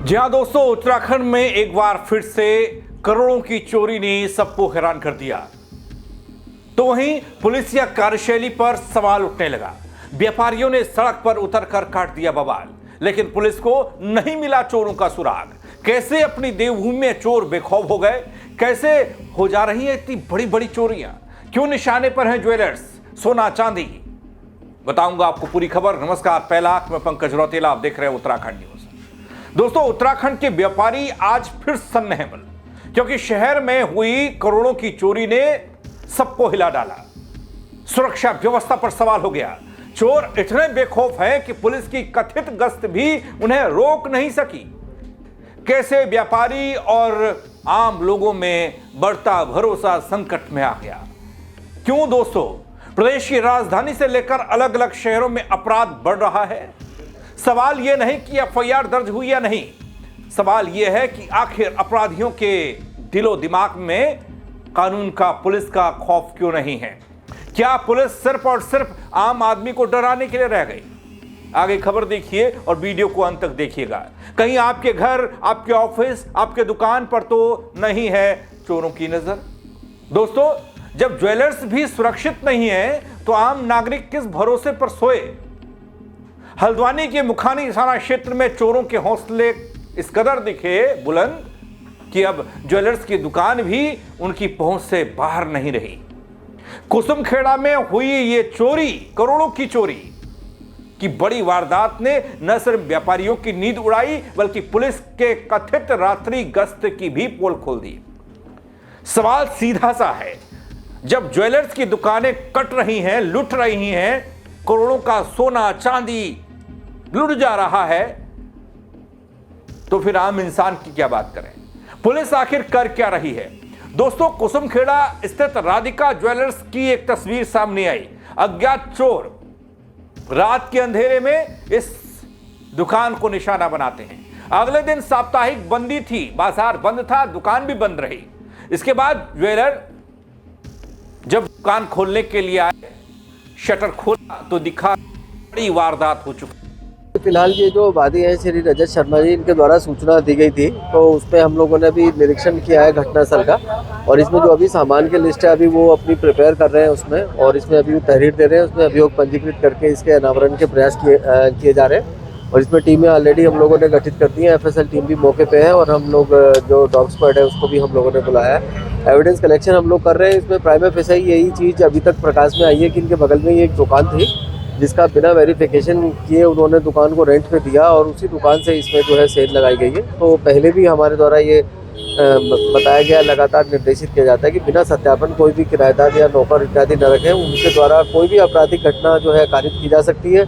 जी हाँ दोस्तों, उत्तराखंड में एक बार फिर से करोड़ों की चोरी ने सबको हैरान कर दिया। तो वहीं पुलिस या कार्यशैली पर सवाल उठने लगा। व्यापारियों ने सड़क पर उतरकर काट दिया बवाल, लेकिन पुलिस को नहीं मिला चोरों का सुराग। कैसे अपनी देवभूमि में चोर बेखौफ हो गए? कैसे हो जा रही है इतनी बड़ी बड़ी चोरियां? क्यों निशाने पर हैं ज्वेलर्स, सोना चांदी? बताऊंगा आपको पूरी खबर। नमस्कार, पहला आंख में पंकज रौतेला, आप देख रहे हैं उत्तराखंड न्यूज। दोस्तों, उत्तराखंड के व्यापारी आज फिर सन्नाहेबल, क्योंकि शहर में हुई करोड़ों की चोरी ने सबको हिला डाला। सुरक्षा व्यवस्था पर सवाल हो गया। चोर इतने बेखौफ हैं कि पुलिस की कथित गश्त भी उन्हें रोक नहीं सकी। कैसे व्यापारी और आम लोगों में बढ़ता भरोसा संकट में आ गया? क्यों दोस्तों, प्रदेश की राजधानी से लेकर अलग अलग शहरों में अपराध बढ़ रहा है। सवाल यह नहीं कि एफआईआर दर्ज हुई या नहीं, सवाल यह है कि आखिर अपराधियों के दिलो दिमाग में कानून का, पुलिस का खौफ क्यों नहीं है? क्या पुलिस सिर्फ और सिर्फ आम आदमी को डराने के लिए रह गई? आगे खबर देखिए और वीडियो को अंत तक देखिएगा। कहीं आपके घर, आपके ऑफिस, आपके दुकान पर तो नहीं है चोरों की नजर? दोस्तों, जब ज्वेलर्स भी सुरक्षित नहीं है तो आम नागरिक किस भरोसे पर सोए? हल्द्वानी के मुखानी थाना क्षेत्र में चोरों के हौसले इस कदर दिखे बुलंद कि अब ज्वेलर्स की दुकान भी उनकी पहुंच से बाहर नहीं रही। कुसुमखेड़ा में हुई ये चोरी, करोड़ों की चोरी की बड़ी वारदात ने न सिर्फ व्यापारियों की नींद उड़ाई, बल्कि पुलिस के कथित रात्रि गश्त की भी पोल खोल दी। सवाल सीधा सा है, जब ज्वेलर्स की दुकानें कट रही हैं, लुट रही हैं, करोड़ों का सोना चांदी लुट जा रहा है, तो फिर आम इंसान की क्या बात करें? पुलिस आखिर कर क्या रही है? दोस्तों, कुसुमखेड़ा स्थित राधिका ज्वेलर्स की एक तस्वीर सामने आई। अज्ञात चोर रात के अंधेरे में इस दुकान को निशाना बनाते हैं। अगले दिन साप्ताहिक बंदी थी, बाजार बंद था, दुकान भी बंद रही। इसके बाद ज्वेलर जब दुकान खोलने के लिए आए, शटर खोला तो दिखा बड़ी वारदात हो चुकी। फिलहाल ये जो वादी है श्री रजत शर्मा जी, इनके द्वारा सूचना दी गई थी, तो उस पर हम लोगों ने अभी निरीक्षण किया है घटनास्थल का। और इसमें जो अभी सामान की लिस्ट है, अभी वो अपनी प्रिपेयर कर रहे हैं उसमें, और इसमें अभी तहरीर दे रहे हैं। उसमें अभियोग पंजीकृत करके इसके अनावरण के प्रयास किए जा रहे हैं। और इसमें टीमें ऑलरेडी हम लोगों ने गठित कर दी है। एफएसएल टीम भी मौके पे है, और हम लोग जो डॉग स्क्वाड है उसको भी हम लोगों ने बुलाया है। एविडेंस कलेक्शन हम लोग कर रहे हैं। इसमें प्राइमा फेसाई यही चीज़ अभी तक प्रकाश में आई है कि इनके बगल में ही एक दुकान थी, जिसका बिना वेरिफिकेशन किए उन्होंने दुकान को रेंट पे दिया, और उसी दुकान से इसमें जो है सेल लगाई गई है। तो पहले भी हमारे द्वारा ये बताया गया, लगातार निर्देशित किया जाता है कि बिना सत्यापन कोई भी किराएदार या नौकर इत्यादि न रखें। उनके द्वारा कोई भी आपराधिक घटना जो है कारित की जा सकती है,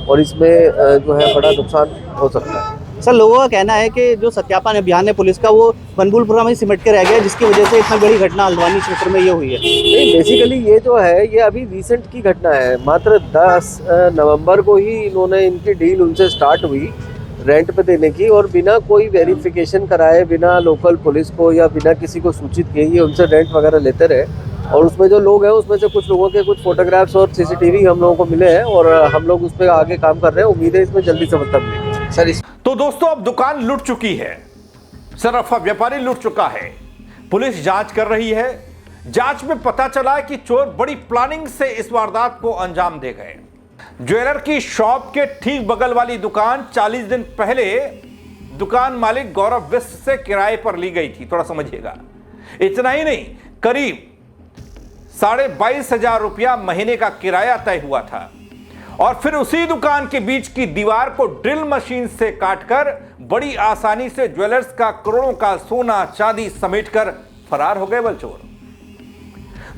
और इसमें जो है बड़ा नुकसान हो सकता है। सर, लोगों का कहना है कि जो सत्यापन अभियान है पुलिस का, वो बनबुलपुरा में सिमट के रह गया, जिसकी वजह से इतना बड़ी घटना हल्द्वानी क्षेत्र में ये हुई है। नहीं, बेसिकली ये जो है ये अभी रिसेंट की घटना है। मात्र 10 नवंबर को ही इन्होंने, इनकी डील उनसे स्टार्ट हुई रेंट पे देने की, और बिना कोई वेरिफिकेशन कराए, बिना लोकल पुलिस को या बिना किसी को सूचित किए ये उनसे रेंट वगैरह लेते रहे। और उसमें जो लोग हैं, उसमें से कुछ लोगों के कुछ फोटोग्राफ्स और सीसीटीवी हम लोगों को मिले हैं, और हम लोग उस पर आगे काम कर रहे हैं। उम्मीद है इसमें जल्दी सफलता मिलेगी। सर, तो दोस्तों, अब दुकान लूट चुकी है, सराफा व्यापारी लूट चुका है, पुलिस जांच कर रही है। जांच में पता चला कि चोर बड़ी प्लानिंग से इस वारदात को अंजाम दे गए। ज्वेलर की शॉप के ठीक बगल वाली दुकान 40 दिन पहले दुकान मालिक गौरव विश्व से किराए पर ली गई थी। थोड़ा समझिएगा, इतना ही नहीं, करीब 22,500 रुपया महीने का किराया तय हुआ था। और फिर उसी दुकान के बीच की दीवार को ड्रिल मशीन से काटकर बड़ी आसानी से ज्वेलर्स का करोड़ों का सोना चांदी समेटकर फरार हो गए चोर।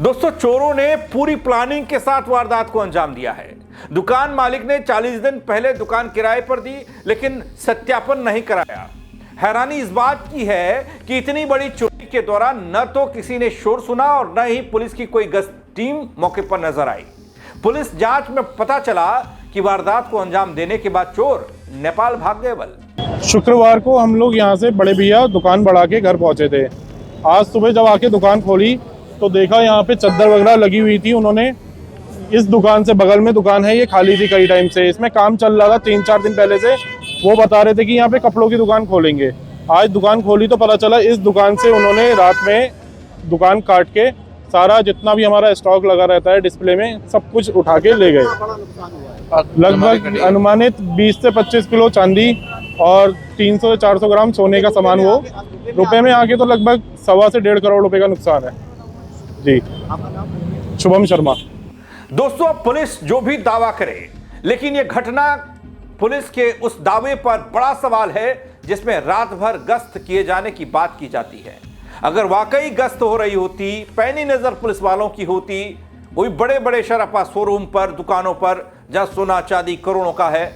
दोस्तों, चोरों ने पूरी प्लानिंग के साथ वारदात को अंजाम दिया है। दुकान मालिक ने 40 दिन पहले दुकान किराए पर दी, लेकिन सत्यापन नहीं कराया। हैरानी इस बात की है कि इतनी बड़ी चोरी के दौरान न तो किसी ने शोर सुना और न ही पुलिस की कोई गश्त टीम मौके पर नजर आई। पुलिस जांच में पता चला कि वारदात को अंजाम देने के बाद चोर नेपाल भाग गए। शुक्रवार को हम लोग यहाँ से बड़े भैया दुकान बढ़ा के घर पहुंचे थे। आज सुबह जब आके दुकान खोली तो देखा यहाँ पे चद्दर वगैरह लगी हुई थी। उन्होंने इस दुकान से बगल में दुकान है, ये खाली थी कई टाइम से, इसमें काम चल रहा था 3-4 दिन पहले से वो बता रहे थे कि यहाँ पे कपड़ों की दुकान खोलेंगे। आज दुकान खोली तो पता चला इस दुकान से उन्होंने रात में दुकान काट के सारा जितना भी हमारा स्टॉक लगा रहता है डिस्प्ले में सब कुछ उठा के ले गए। लगभग अनुमानित 20 से 25 किलो चांदी और 300 से 400 ग्राम सोने का सामान, वो रुपए में आके तो लगभग 1.25 से 1.5 करोड़ रुपए का नुकसान है जी। शुभम शर्मा। दोस्तों, अब पुलिस जो भी दावा करे, लेकिन यह घटना पुलिस के उस दावे पर बड़ा सवाल है जिसमें रात भर गश्त किए जाने की बात की जाती है। अगर वाकई गश्त हो रही होती, पैनी नजर पुलिस वालों की होती, कोई बड़े बड़े शराफा शोरूम पर, दुकानों पर जहां सोना चांदी करोड़ों का है,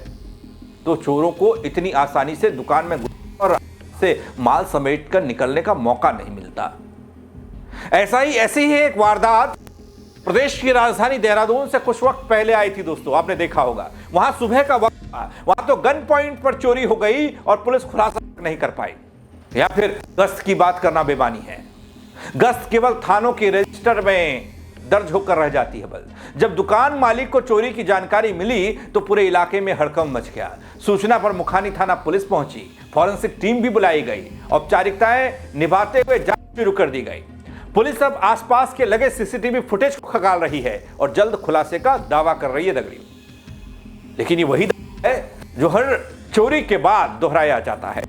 तो चोरों को इतनी आसानी से दुकान में और से माल समेट कर निकलने का मौका नहीं मिलता। ऐसी ही एक वारदात प्रदेश की राजधानी देहरादून से कुछ वक्त पहले आई थी दोस्तों, आपने देखा होगा। वहां सुबह का वक्त था, वहां तो गन पॉइंट पर चोरी हो गई और पुलिस खुलासा नहीं कर पाई, या फिर गश्त की बात करना बेमानी है। गश्त केवल थानों के रजिस्टर में दर्ज होकर रह जाती है। बल जब दुकान मालिक को चोरी की जानकारी मिली तो पूरे इलाके में हड़कंप मच गया। सूचना पर मुखानी थाना पुलिस पहुंची, फॉरेंसिक टीम भी बुलाई गई, औपचारिकताएं निभाते हुए जांच शुरू कर दी गई। पुलिस अब आसपास के लगे सीसीटीवी फुटेज को खंगाल रही है और जल्द खुलासे का दावा कर रही है दगड़ी। लेकिन ये वही दावा है जो हर चोरी के बाद दोहराया जाता है।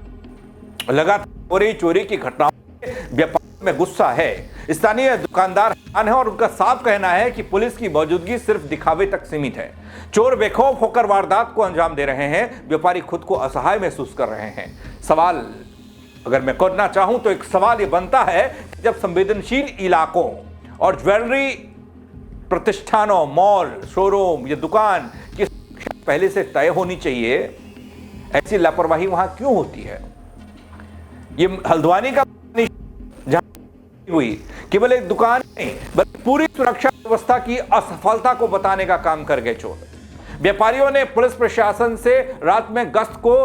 लगातार हो रही चोरी की घटनाओं में व्यापार में गुस्सा है। स्थानीय दुकानदार हैरान है और उनका साफ कहना है कि पुलिस की मौजूदगी सिर्फ दिखावे तक सीमित है। चोर बेखौफ होकर वारदात को अंजाम दे रहे हैं, व्यापारी खुद को असहाय महसूस कर रहे हैं। सवाल अगर मैं करना चाहूं तो एक सवाल यह बनता है कि जब संवेदनशील इलाकों और ज्वेलरी प्रतिष्ठानों, मॉल, शोरूम या दुकान की पहले से तय होनी चाहिए, ऐसी लापरवाही वहां क्यों होती है? ये हल्द्वानी का जहां हुई केवल एक दुकान नहीं बल्कि पूरी सुरक्षा व्यवस्था की असफलता को बताने का काम कर गए चोर। व्यापारियों ने पुलिस प्रशासन से रात में गश्त को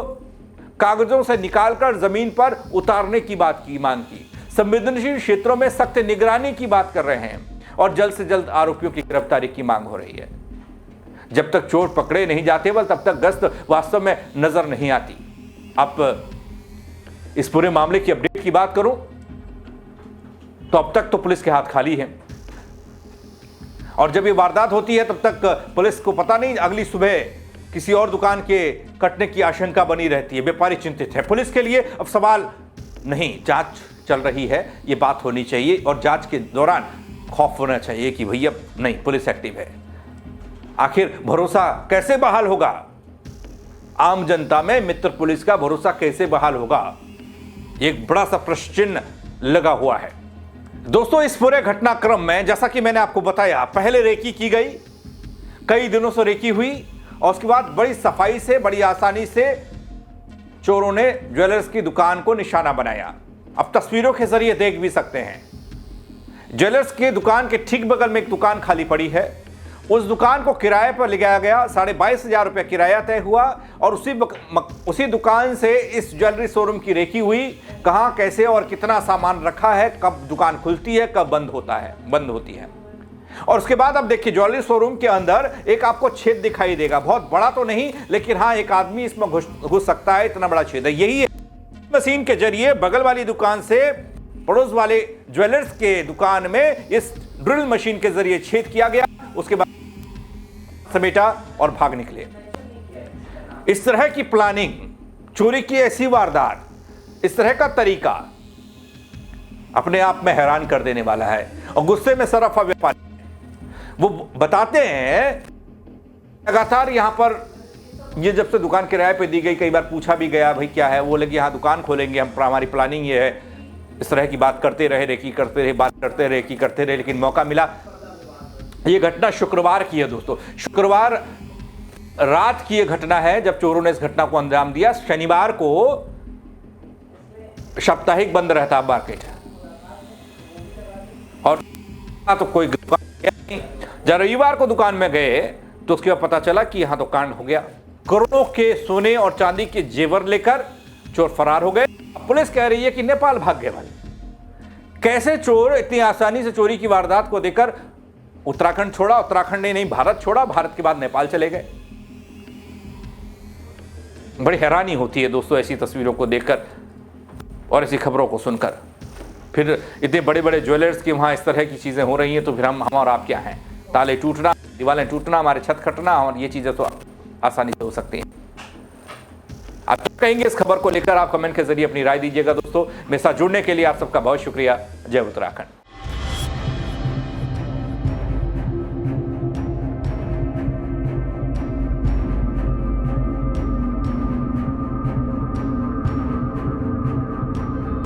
कागजों से निकालकर जमीन पर उतारने की मांग की। संवेदनशील क्षेत्रों में सख्त निगरानी की बात कर रहे हैं और जल्द से जल्द आरोपियों की गिरफ्तारी की मांग हो रही है। जब तक चोर पकड़े नहीं जाते तब तक गश्त वास्तव में नजर नहीं आती। अब इस पूरे मामले की अपडेट की बात करूं तो अब तक तो पुलिस के हाथ खाली हैं और जब ये वारदात होती है तब तक पुलिस को पता नहीं, अगली सुबह किसी और दुकान के कटने की आशंका बनी रहती है। व्यापारी चिंतित है। पुलिस के लिए अब सवाल नहीं, जांच चल रही है, ये बात होनी चाहिए और जांच के दौरान खौफ होना चाहिए कि भैया नहीं, पुलिस एक्टिव है। आखिर भरोसा कैसे बहाल होगा? आम जनता में मित्र पुलिस का भरोसा कैसे बहाल होगा? एक बड़ा सा प्रश्न चिन्ह लगा हुआ है। दोस्तों, इस पूरे घटनाक्रम में जैसा कि मैंने आपको बताया, पहले रेकी की गई, कई दिनों से रेकी हुई और उसके बाद बड़ी सफाई से, बड़ी आसानी से चोरों ने ज्वेलर्स की दुकान को निशाना बनाया। अब तस्वीरों के जरिए देख भी सकते हैं, ज्वेलर्स की दुकान के ठीक बगल में एक दुकान खाली पड़ी है। उस दुकान को किराए पर ले जाया गया, 22,500 रुपये किराया तय हुआ और उसी दुकान से इस ज्वेलरी शोरूम की रेकी हुई। कहां, कैसे और कितना सामान रखा है, कब दुकान खुलती है, कब बंद होती है। और उसके बाद अब देखिए, ज्वेलरी शोरूम के अंदर एक आपको छेद दिखाई देगा, बहुत बड़ा तो नहीं लेकिन हाँ, एक आदमी इसमें घुस सकता है, इतना बड़ा छेद है। यही है मशीन के जरिए बगल वाली दुकान से पड़ोस वाले ज्वेलर्स के दुकान में इस ड्रिल मशीन के जरिए छेद किया गया। उसके बाद समेटा और भाग निकले। इस तरह की प्लानिंग, चोरी की ऐसी वारदात, इस तरह का तरीका अपने आप में हैरान कर देने वाला है। और गुस्से में सराफा व्यापारी वो बताते हैं लगातार यहां पर, ये जब से दुकान किराए पे दी गई, कई बार पूछा भी गया भाई क्या है, वो लगे यहां दुकान खोलेंगे हम, हमारी प्लानिंग ये है। इस तरह की बात करते रहे, रेकी करते रहे, बात करते रहे, रेकी करते रहे, लेकिन मौका मिला। ये घटना शुक्रवार की है दोस्तों, शुक्रवार रात की यह घटना है जब चोरों ने इस घटना को अंजाम दिया। शनिवार को साप्ताहिक बंद रहता मार्केट और तो कोई दुकान नहीं। जब रविवार को दुकान में गए तो उसके बाद पता चला कि यहां तो कांड हो गया। करोड़ों के सोने और चांदी के जेवर लेकर चोर फरार हो गए। पुलिस कह रही है कि नेपाल भाग गए वाले। कैसे चोर इतनी आसानी से चोरी की वारदात को देकर उत्तराखंड छोड़ा, उत्तराखंड ने नहीं भारत छोड़ा, भारत के बाद नेपाल चले गए। बड़ी हैरानी होती है दोस्तों ऐसी तस्वीरों को देखकर और ऐसी खबरों को सुनकर। फिर इतने बड़े बड़े ज्वेलर्स की वहाँ इस तरह की चीज़ें हो रही हैं तो फिर हम और आप क्या हैं? ताले टूटना, दीवारें टूटना, हमारे छत कटना और ये चीज़ें तो आसानी से हो सकती हैं। आप क्या कहेंगे इस खबर को लेकर? आप कमेंट के जरिए अपनी राय दीजिएगा दोस्तों। मेरे साथ जुड़ने के लिए आप सबका बहुत शुक्रिया। जय उत्तराखंड।